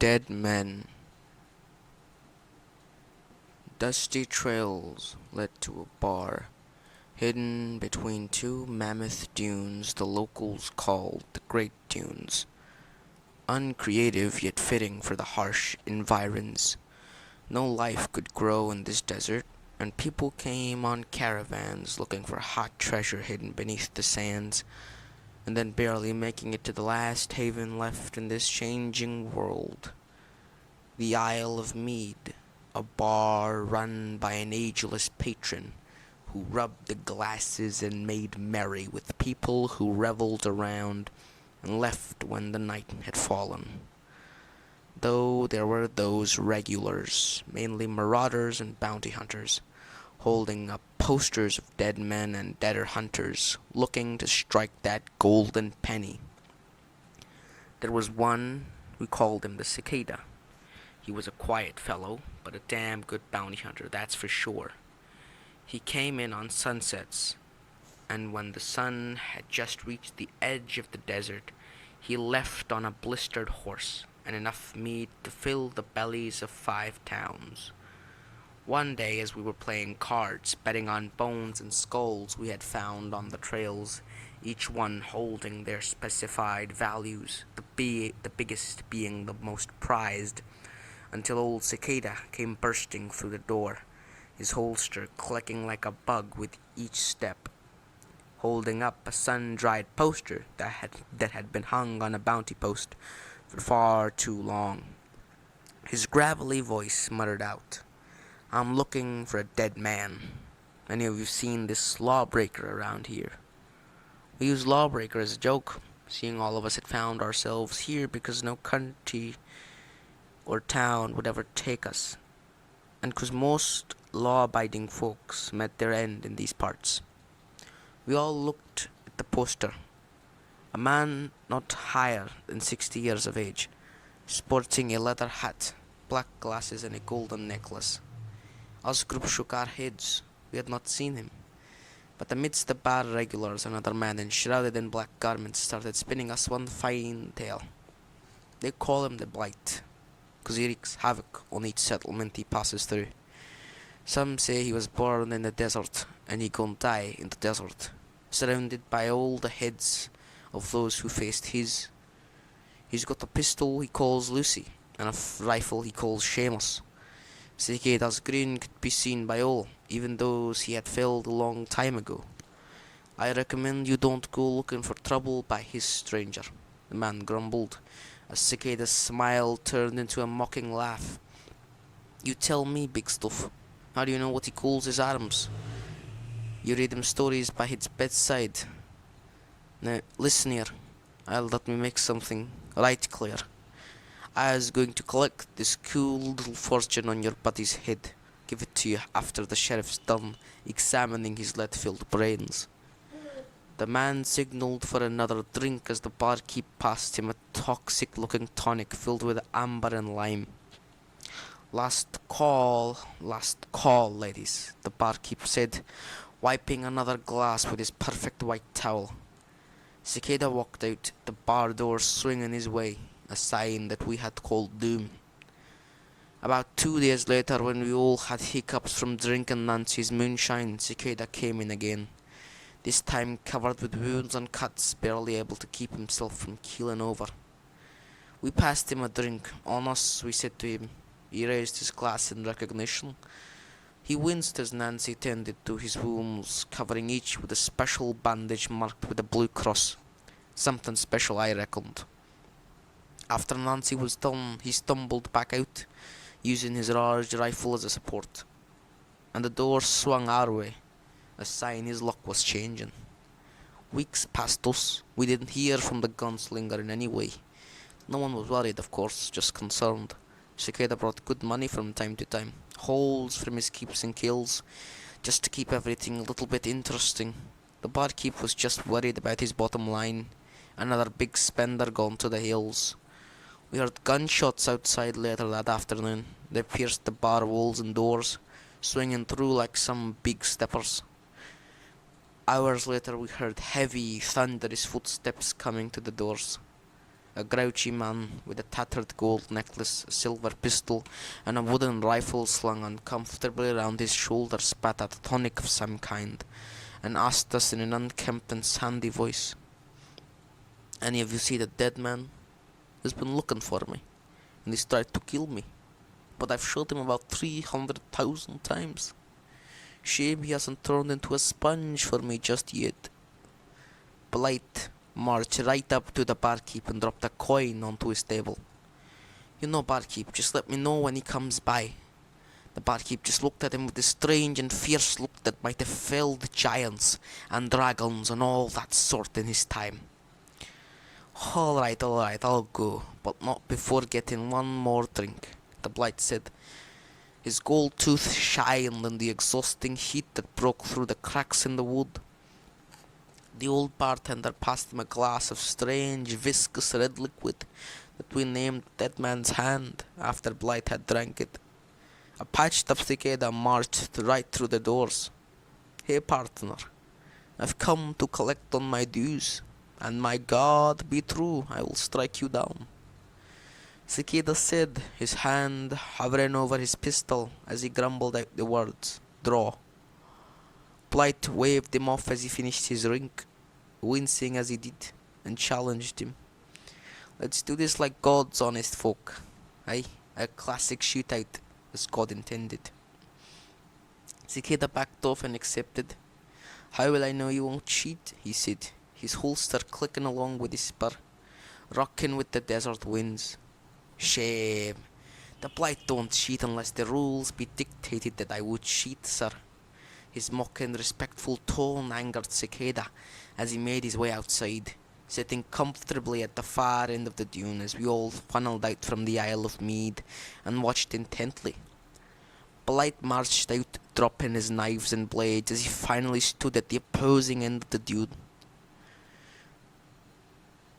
Dead men. Dusty trails led to a bar, hidden between two mammoth dunes the locals called the Great Dunes. Uncreative yet fitting for the harsh environs. No life could grow in this desert, and people came on caravans looking for hot treasure hidden beneath the sands, and then barely making it to the last haven left in this changing world. The Isle of Mead, a bar run by an ageless patron who rubbed the glasses and made merry with people who reveled around and left when the night had fallen. Though there were those regulars, mainly marauders and bounty hunters, holding up posters of dead men and deader hunters, looking to strike that golden penny. There was one, we called him the Cicada. He was a quiet fellow, but a damn good bounty hunter, that's for sure. He came in on sunsets, and when the sun had just reached the edge of the desert, he left on a blistered horse, and enough meat to fill the bellies of 5 towns. One day, as we were playing cards, betting on bones and skulls we had found on the trails, each one holding their specified values, the biggest being the most prized, until old Cicada came bursting through the door, his holster clicking like a bug with each step, holding up a sun-dried poster that had been hung on a bounty post for far too long. His gravelly voice muttered out, "I'm looking for a dead man. Any of you seen this lawbreaker around here?" We used lawbreaker as a joke, seeing all of us had found ourselves here because no country or town would ever take us, and 'cause most law-abiding folks met their end in these parts. We all looked at the poster. A man not higher than 60 years of age, sporting a leather hat, black glasses, and a golden necklace. Us group shook our heads. We had not seen him. But amidst the bar regulars, another man enshrouded in black garments started spinning us one fine tale. They call him the Blight, 'cause he wreaks havoc on each settlement he passes through. Some say he was born in the desert, and he gon' die in the desert, surrounded by all the heads of those who faced his. He's got a pistol he calls Lucy, and a rifle he calls Seamus. Cicada's grin could be seen by all, even those he had felled a long time ago. "I recommend you don't go looking for trouble by his stranger," the man grumbled, as Cicada's smile turned into a mocking laugh. "You tell me, big stuff. How do you know what he calls his arms? You read him stories by his bedside. Now, listen here. I'll let me make something right clear. I was going to collect this cool little fortune on your buddy's head. Give it to you after the sheriff's done examining his lead-filled brains." The man signaled for another drink as the barkeep passed him a toxic-looking tonic filled with amber and lime. Last call, ladies," the barkeep said, wiping another glass with his perfect white towel. Cicada walked out, the bar door swinging his way, a sign that we had called doom. About 2 days later, when we all had hiccups from drinking Nancy's moonshine, Cicada came in again, this time covered with wounds and cuts, barely able to keep himself from keeling over. We passed him a drink. "On us," we said to him. He raised his glass in recognition. He winced as Nancy tended to his wounds, covering each with a special bandage marked with a blue cross. Something special, I reckoned. After Nancy was done, he stumbled back out, using his large rifle as a support, and the door swung our way, a sign his luck was changing. Weeks passed us. We didn't hear from the gunslinger in any way. No one was worried, of course, just concerned. Cicada brought good money from time to time, hauls from his keeps and kills, just to keep everything a little bit interesting. The barkeep was just worried about his bottom line. Another big spender gone to the hills. We heard gunshots outside later that afternoon. They pierced the bar walls and doors, swinging through like some big steppers. Hours later we heard heavy, thunderous footsteps coming to the doors. A grouchy man with a tattered gold necklace, a silver pistol, and a wooden rifle slung uncomfortably around his shoulder spat out a tonic of some kind, and asked us in an unkempt and sandy voice, "Any of you see the dead man? He's been looking for me, and he's tried to kill me, but I've shot him about 300,000 times. Shame he hasn't turned into a sponge for me just yet." Blight marched right up to the barkeep and dropped a coin onto his table. "You know, barkeep, just let me know when he comes by." The barkeep just looked at him with a strange and fierce look that might have felled giants and dragons and all that sort in his time. All right, I'll go, but not before getting one more drink," the Blight said. His gold tooth shined in the exhausting heat that broke through the cracks in the wood. The old bartender passed him a glass of strange, viscous red liquid that we named Dead Man's Hand after Blight had drank it. A patched-up cicada marched right through the doors. "Hey, partner, I've come to collect on my dues, and my God be true, I will strike you down," Cicada said, his hand hovering over his pistol as he grumbled out the words, "Draw." Blight waved him off as he finished his drink, wincing as he did, and challenged him. "Let's do this like God's honest folk. Aye, a classic shootout, as God intended." Cicada backed off and accepted. "How will I know you won't cheat?" he said, his holster clicking along with his spur, rocking with the desert winds. "Shame. The Blight don't cheat unless the rules be dictated that I would cheat, sir." His mocking, respectful tone angered Cicada as he made his way outside, sitting comfortably at the far end of the dune as we all funneled out from the Isle of Mead and watched intently. Blight marched out, dropping his knives and blades as he finally stood at the opposing end of the dune.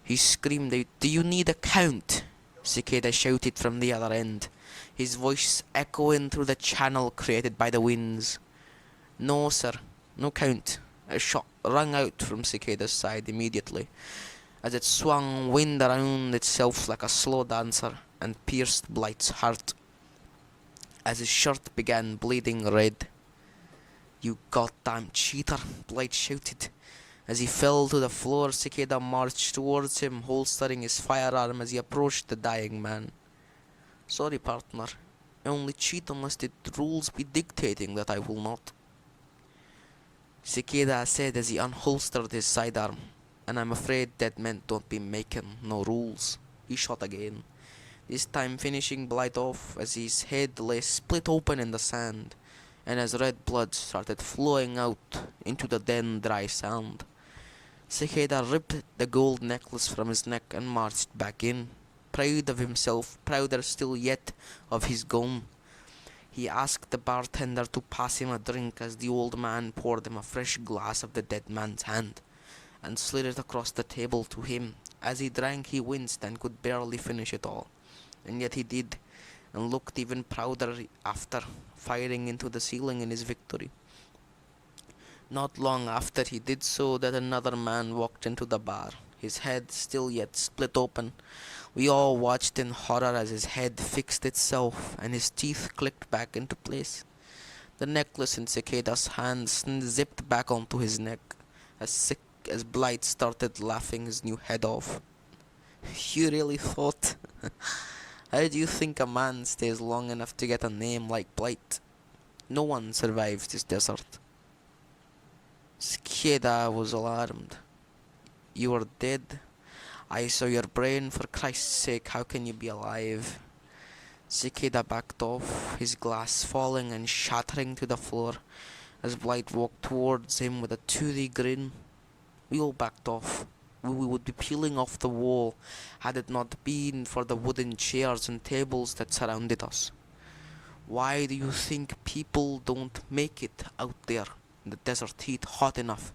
He screamed out, "Do you need a count?" Cicada shouted from the other end, his voice echoing through the channel created by the winds. "No, sir, no count." A shot rang out from Cicada's side immediately, as it swung wind around itself like a slow dancer, and pierced Blight's heart, as his shirt began bleeding red. "You goddamn cheater!" Blight shouted. As he fell to the floor, Cicada marched towards him, holstering his firearm as he approached the dying man. "Sorry, partner. I only cheat unless the rules be dictating that I will not," Cicada said as he unholstered his sidearm. "And I'm afraid dead men don't be making no rules." He shot again, this time finishing Blight off as his head lay split open in the sand, and as red blood started flowing out into the then dry sand. Cicada ripped the gold necklace from his neck and marched back in, proud of himself, prouder still yet of his gun. He asked the bartender to pass him a drink as the old man poured him a fresh glass of the Dead Man's Hand, and slid it across the table to him. As he drank, he winced and could barely finish it all, and yet he did, and looked even prouder after, firing into the ceiling in his victory. Not long after he did so that another man walked into the bar, his head still yet split open. We all watched in horror as his head fixed itself and his teeth clicked back into place. The necklace in Cicada's hand zipped back onto his neck, as sick as Blight started laughing his new head off. "You really thought? How do you think a man stays long enough to get a name like Blight? No one survives this desert." Cicada was alarmed. "You are dead. I saw your brain, for Christ's sake, how can you be alive?" Cicada backed off, his glass falling and shattering to the floor as Blight walked towards him with a toothy grin. We all backed off. We would be peeling off the wall had it not been for the wooden chairs and tables that surrounded us. Why do you think people don't make it out there in the desert heat hot enough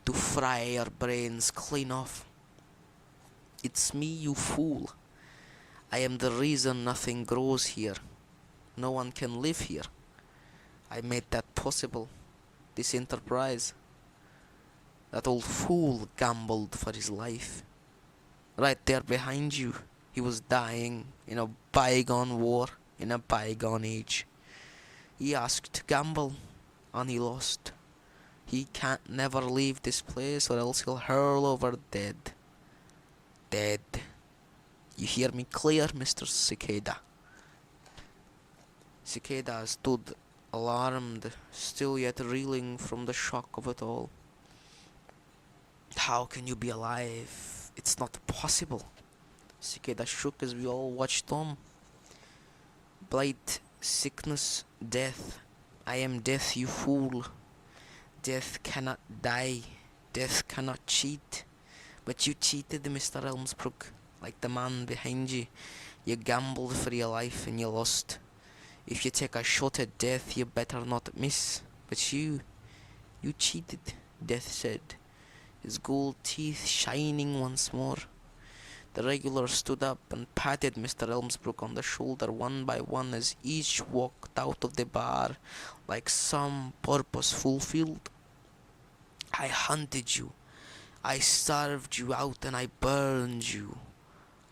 to fry our brains clean off? It's me, you fool. I am the reason nothing grows here. No one can live here. I made that possible, this enterprise. That old fool gambled for his life. right there behind you. He was dying in a bygone war, in a bygone age. He asked to gamble, and he lost. He can't never leave this place, or else he'll hurl over dead. Dead. You hear me clear, Mr. Cicada? Cicada stood alarmed, still yet reeling from the shock of it all. How can you be alive? It's not possible. Cicada shook as we all watched on. Blight, sickness, death. I am death, you fool. Death cannot die. Death cannot cheat. But you cheated, Mr. Elmsbrook, like the man behind you. You gambled for your life and you lost. If you take a shot at death, you better not miss. But you cheated, Death said, his gold teeth shining once more. The regular stood up and patted Mr. Elmsbrook on the shoulder one by one as each walked out of the bar like some purpose fulfilled. I hunted you. I starved you out and I burned you.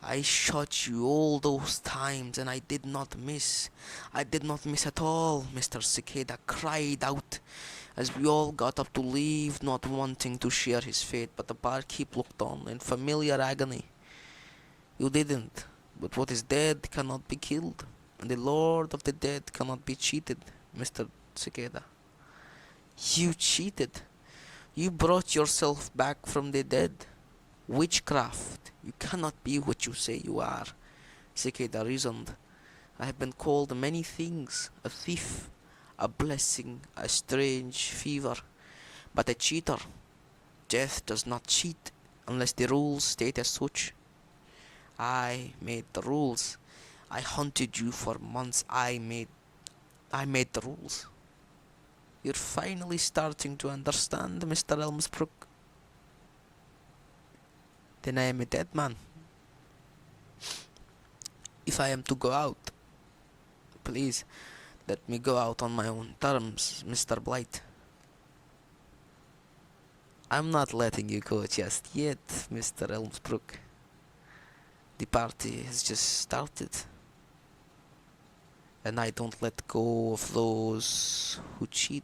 I shot you all those times and I did not miss. I did not miss at all, Mr. Cicada cried out as we all got up to leave, not wanting to share his fate, but the barkeep looked on in familiar agony. You didn't, but what is dead cannot be killed, and the Lord of the Dead cannot be cheated, Mr. Cicada. You cheated. You brought yourself back from the dead. Witchcraft. You cannot be what you say you are, Cicada reasoned. I have been called many things, a thief, a blessing, a strange fever, but a cheater. Death does not cheat unless the rules state as such. I made the rules. I hunted you for months. I made the rules. You're finally starting to understand, Mr. Elmsbrook. Then I am a dead man. If I am to go out, please let me go out on my own terms, Mr. Blight. I'm not letting you go just yet, Mr. Elmsbrook. The party has just started, and I don't let go of those who cheat.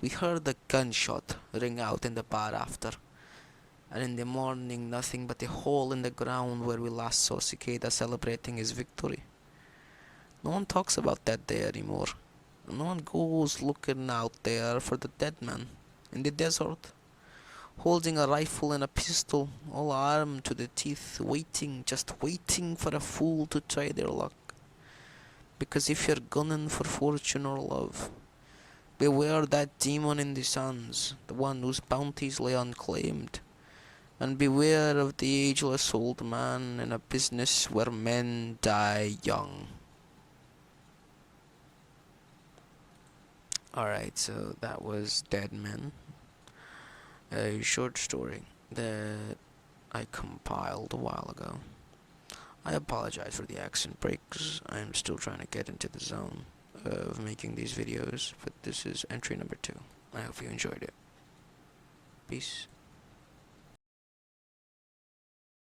We heard a gunshot ring out in the bar after, and in the morning nothing but a hole in the ground where we last saw Cicada celebrating his victory. No one talks about that day anymore. No one goes looking out there for the dead man in the desert, holding a rifle and a pistol, all armed to the teeth, just waiting for a fool to try their luck. Because if you're gunning for fortune or love, beware that demon in the sands, the one whose bounties lay unclaimed. And beware of the ageless old man in a business where men die young. Alright, so that was Dead Men, a short story that I compiled a while ago. I apologize for the accent breaks. I'm still trying to get into the zone of making these videos, but this is entry number 2. I hope you enjoyed it. Peace.